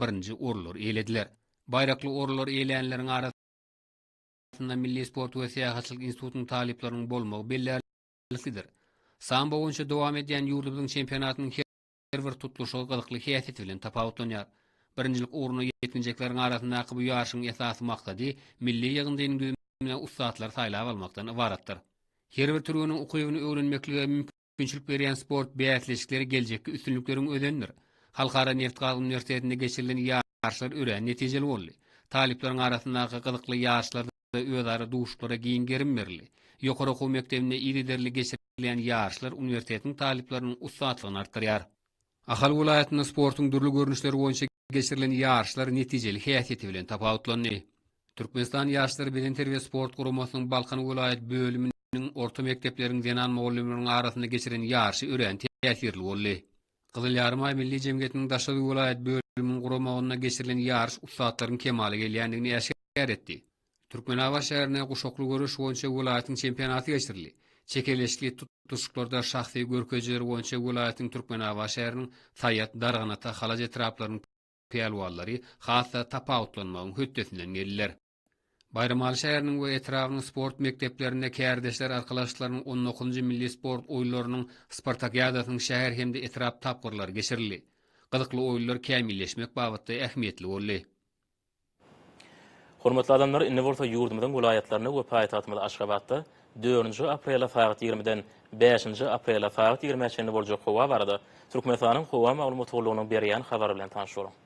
birinci orlar eýlediler. Bayrakly orlar eýlenleriň arasynda Milli Sport we Säýahatçylyk institutynyň talipleriniň bolmagy bellälikdir. Sambo boýunça dowam edýän ýurdumyň çempionatynyň her bir tutuluşy gyzykly häsiýeti bilen tapawutlanýar. Birinjilik uğruna yetkinjeklerin arasyndaky bu ýaşyň esasy maksady milli ýygynyň düzümine ustatlar saýlap almakdan ibaratdyr. Her bir türüniň ukybyny öwrenmeklige mümkinçilik berýän sport bäýatleşikleri geljekki üstünlikleriň ödendir. Halkara Neft Gaz Üniversitetinde geçirilen ýaşlar ören netijeli boldy. Taliplerin arasyndaky gyzykly ýaşlarda özara duşlara giň gerim berildi. Ýokary okuw mekdebinde iriderli geçirilen ýaşlar üniversitetiň talipleriniň ustatlygyny artdyrýar. Ahal welaýatynyň sportyň dürli görnüşleri boýunça geçirilen ýaşlar netijeli häsiýeti bilen tapawutlandy. Türkmenistan ýaşlary bilen terbiýe sport guramasynyň Balkan welaýat bölüminiň orta mekdepleriniň denan muallimleriň arasynda geçirilen ýaşy ören täsirli boldy. Gyzyl Ýarmy Milli Jemgyýetiniň Daşary welaýat bölüminiň guramagyna geçirilen ýarş ustatlaryň kemaly gelýändigini äşkär etdi. Türkmenaba şäherine guşokly görüş boýunça welaýatyň çempionaty geçirildi. Çekeleşikli tutuşuklarda şahsy görkejeleri boýunça welaýatyň Türkmenaba şäheriniň Saýat, Darganata, Halaj etraplarynyň peýalwallary hassa tapawutlanmagyň höttesinden geldiler. Bayramal şäheriniň we etrawynyň sport mekdeplerinde kärdeşler arkadaşlarynyň 19-njy milli sport oýunlarynyň Spartakiadasynyň şäher hemde etrap tapgyrlary geçirildi. Gyzykly oýunlar kämilleşmek babatda ähmiýetli boldy. Hormatly adamlar, indi bolsa ýurdumyzyň welaýatlaryny we paýtagtymyz Aşgabatda 4 aprel saat 20-den 5 aprel saat 20-çe boljak howa barada Türkmenistanyň howa maglumatçylygynyň berýän habary bilen tanışýaram.